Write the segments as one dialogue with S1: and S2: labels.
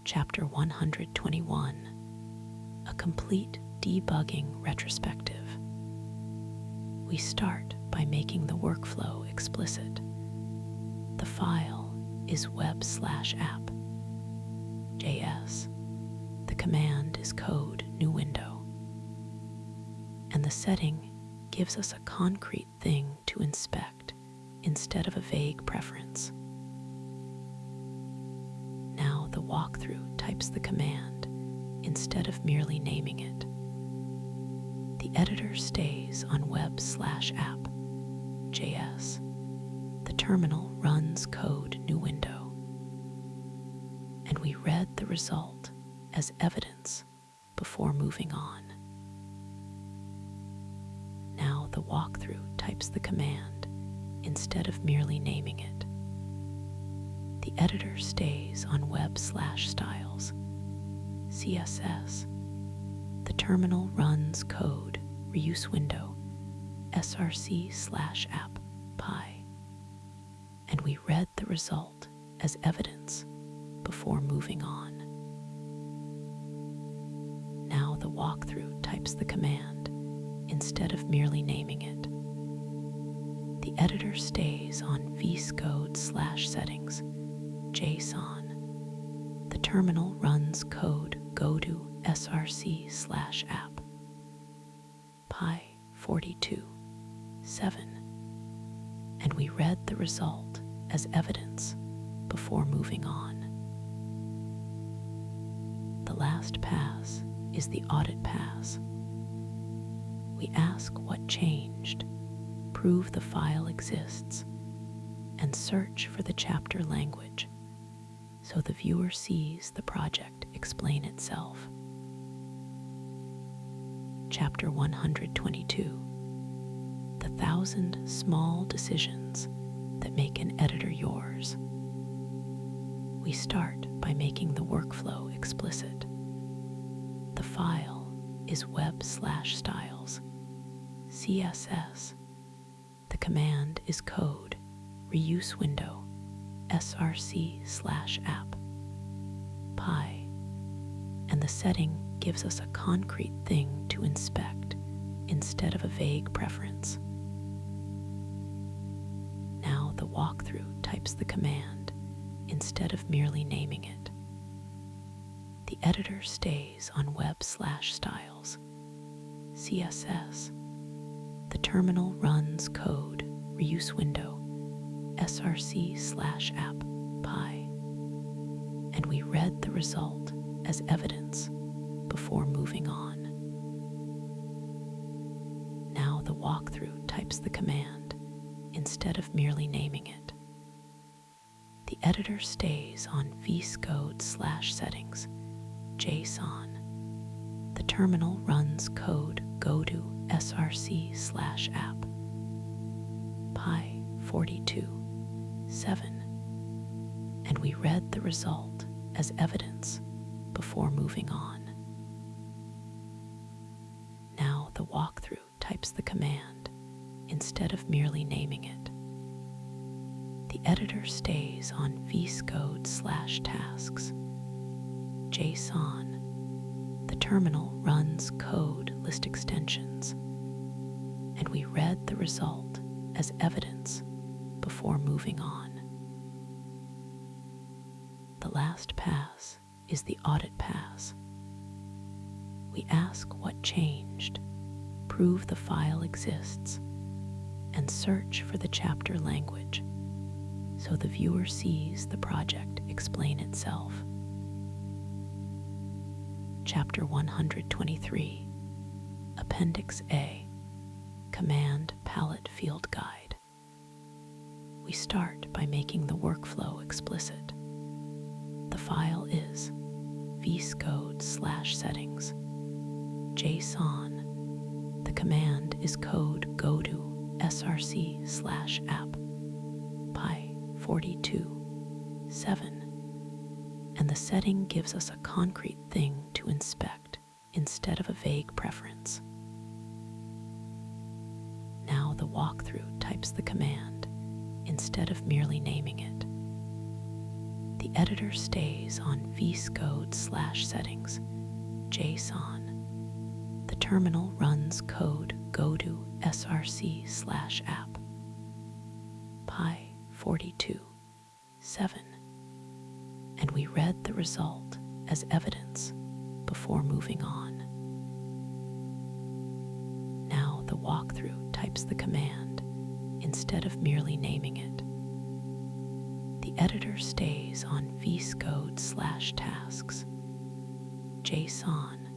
S1: Chapter 121, a complete debugging retrospective. We start by making the workflow explicit. The file is web/app.js. The command is code new window. And the setting gives us a concrete thing to inspect instead of a vague preference. Now the walkthrough types the command instead of merely naming it. The editor stays on web/app.js. The terminal runs code new window. And we read the result as evidence before moving on. Now the walkthrough types the command instead of merely naming it. The editor stays on web/styles, CSS. The terminal runs code reuse window, src/app.py. And we read the result as evidence before moving on. Now the walkthrough types the command instead of merely naming it. The editor stays on vscode/settings, JSON. The terminal runs code go to src/app.py 42.7. And we read the result as evidence before moving on. The last pass is the audit pass. We ask what changed, prove the file exists, and search for the chapter language so the viewer sees the project explain itself. Chapter 122, the 1,000 small decisions that make an editor yours. We start by making the workflow explicit. The file is web/styles, CSS. The command is code reuse window, src/app.py. And the setting gives us a concrete thing to inspect instead of a vague preference. Now the walkthrough types the command instead of merely naming it. The editor stays on web/styles, CSS. The terminal runs code reuse window, src/app.py. And we read the result as evidence before moving on. Now the walkthrough types the command instead of merely naming it. The editor stays on vscode/settings, JSON. The terminal runs code go to src/app.py 42.7. And we read the result as evidence before moving on. Now the walkthrough types the command instead of merely naming it. The editor stays on vscode/tasks, JSON. The terminal runs code list extensions. And we read the result as evidence before moving on. The last pass is the audit pass. We ask what changed, prove the file exists, and search for the chapter language so the viewer sees the project explain itself. Chapter 123, Appendix A, Command Palette Field Guide. We start by making the workflow explicit. The file is vscode/settings, JSON. The command is code go to src/app.py 42.7. And the setting gives us a concrete thing to inspect instead of a vague preference. Now the walkthrough types the command instead of merely naming it. The editor stays on vscode/settings, JSON. The terminal runs code go to src/app. Pi 42 7. And we read the result as evidence before moving on. Now the walkthrough types the command instead of merely naming it. The editor stays on vscode/tasks, JSON.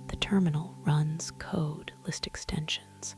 S1: The terminal runs code list extensions,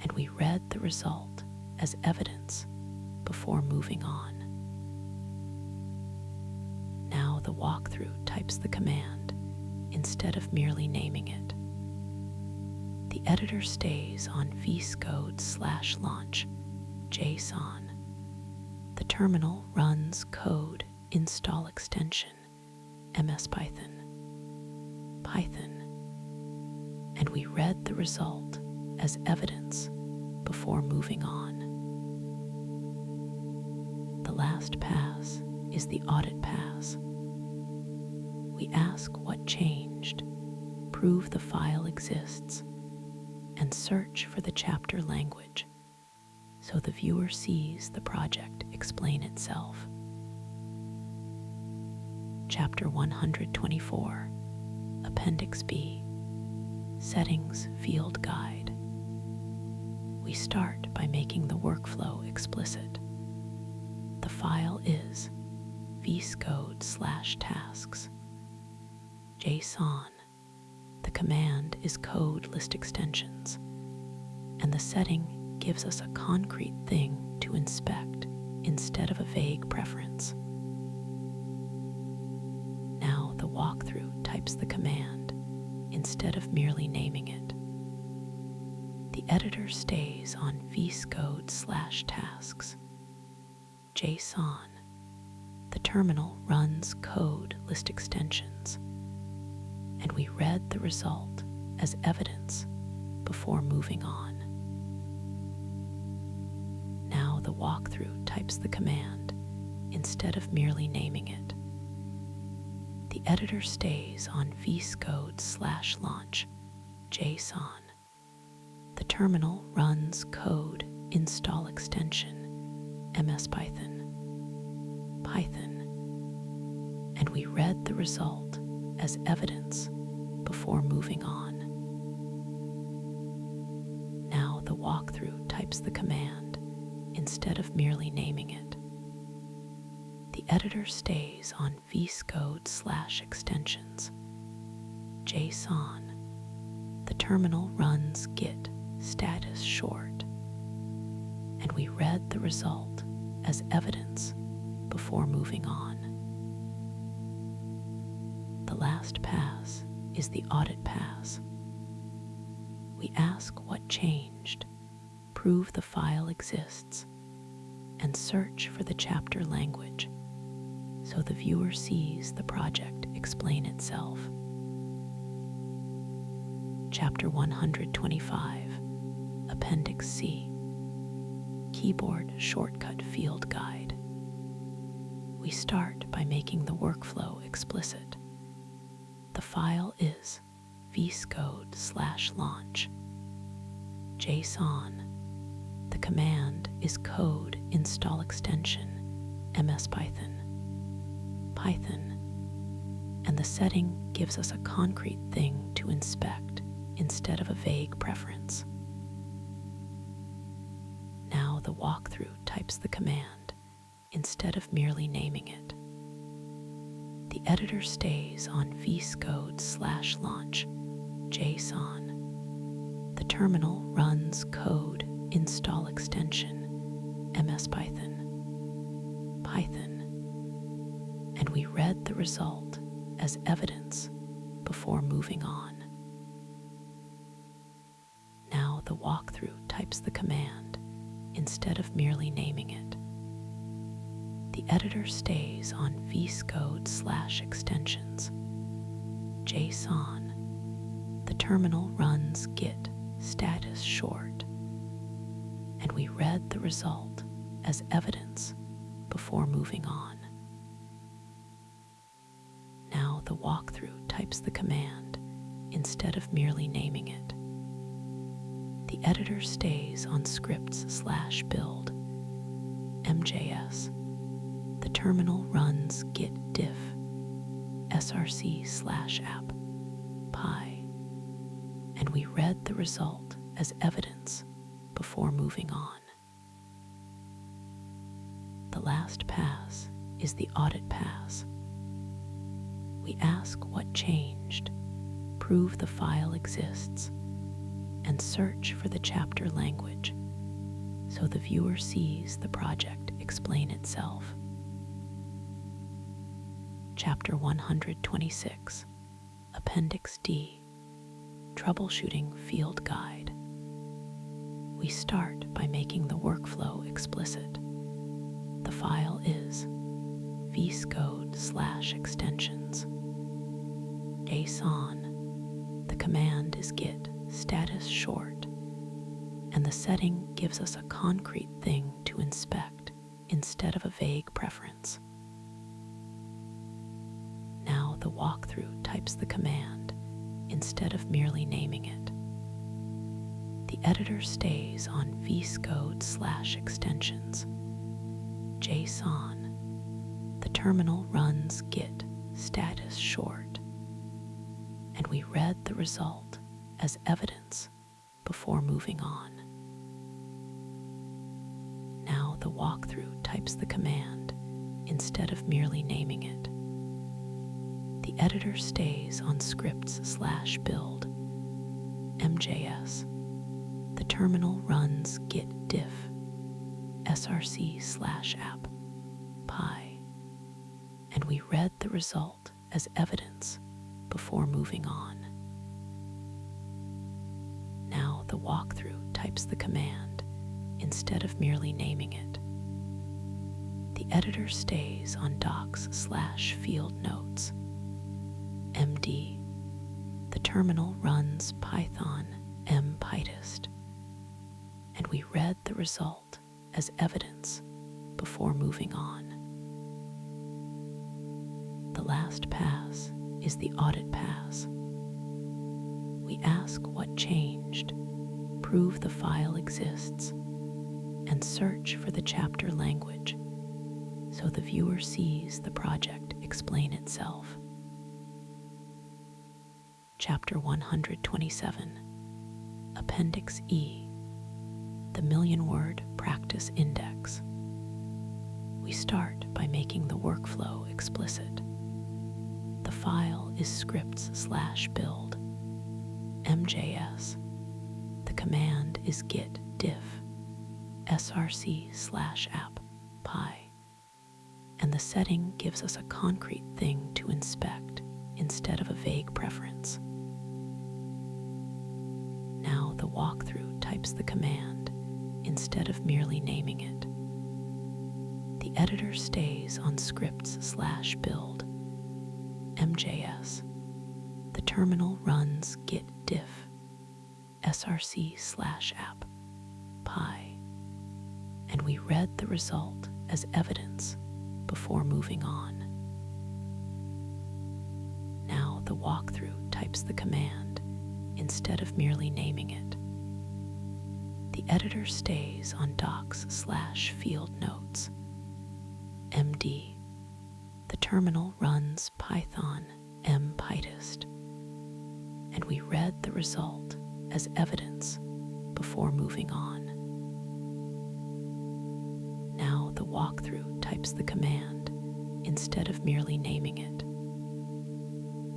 S1: and we read the result as evidence before moving on. Now the walkthrough types the command instead of merely naming it. The editor stays on vscode/launch, JSON. The terminal runs code install extension, MS-Python, Python, and we read the result as evidence before moving on. The last pass is the audit pass. We ask what changed, prove the file exists, and search for the chapter language so the viewer sees the project explain itself. Chapter 124, Appendix B, Settings Field Guide. We start by making the workflow explicit. The file is vscode/tasks, JSON. The command is code list extensions, and the setting gives us a concrete thing to inspect instead of a vague preference. Now the walkthrough types the command instead of merely naming it. The editor stays on vscode/tasks, JSON. The terminal runs code list extensions, and we read the result as evidence before moving on. Now the walkthrough types the command instead of merely naming it. The editor stays on vscode/launch, JSON. The terminal runs code install extension, MS-Python, Python, and we read the result as evidence before moving on. Now the walkthrough types the command instead of merely naming it. The editor stays on vscode/extensions, JSON. The terminal runs git status short, and we read the result as evidence before moving on. The last pass is the audit pass. We ask what changed, prove the file exists, and search for the chapter language so the viewer sees the project explain itself. Chapter 125, Appendix C, Keyboard Shortcut Field Guide. We start by making the workflow explicit. The file is vscode/launch, JSON. The command is code install extension, MS-Python, Python, and the setting gives us a concrete thing to inspect instead of a vague preference. Now the walkthrough types the command instead of merely naming it. The editor stays on vscode/launch, JSON. The terminal runs code install extension, MS-Python, Python, and we read the result as evidence before moving on. Now the walkthrough types the command instead of merely naming it. The editor stays on vscode/extensions, JSON. The terminal runs git status short, and we read the result as evidence before moving on. walkthrough types the command instead of merely naming it. The editor stays on scripts/build mjs. The terminal runs git diff src/app py, and we read the result as evidence before moving on. The last pass is the audit pass. We ask what changed, prove the file exists, and search for the chapter language so the viewer sees the project explain itself. Chapter 126, Appendix D, Troubleshooting Field Guide. We start by making the workflow explicit. The file is vscode/extensions. JSON. The command is git status short, and the setting gives us a concrete thing to inspect instead of a vague preference. Now the walkthrough types the command instead of merely naming it. The editor stays on vscode/extensions. JSON. The terminal runs git status short, and we read the result as evidence before moving on. Now the walkthrough types the command instead of merely naming it. The editor stays on scripts/build mjs. The terminal runs git diff src/app py, and we read the result as evidence before moving on. Now the walkthrough types the command instead of merely naming it. The editor stays on docs/field notes md. The terminal runs python mpytest, and we read the result as evidence before moving on. The last pass is the audit pass. We ask what changed, prove the file exists, and search for the chapter language so the viewer sees the project explain itself. Chapter 127, Appendix E, the Million-Word Practice Index. We start by making the workflow explicit. The file is scripts/build mjs. The command is git diff src/app py, and the setting gives us a concrete thing to inspect instead of a vague preference. Now the walkthrough types the command instead of merely naming it. The editor stays on scripts/build mjs. The terminal runs git diff src/app py, and we read the result as evidence before moving on. Now the walkthrough types the command instead of merely naming it. The editor stays on docs/field notes md. The terminal runs python mpytest, and we read the result as evidence before moving on. Now the walkthrough types the command instead of merely naming it.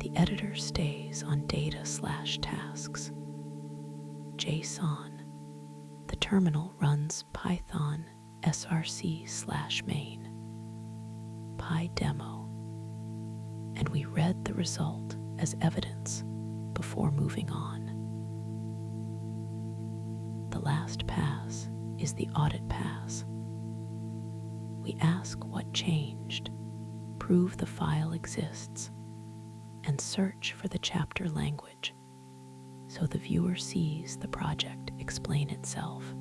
S1: The editor stays on data/tasks. JSON. The terminal runs python src/main pydemo, and we read the result as evidence before moving on. The last pass is the audit pass. We ask what changed, prove the file exists, and search for the chapter language so the viewer sees the project explain itself.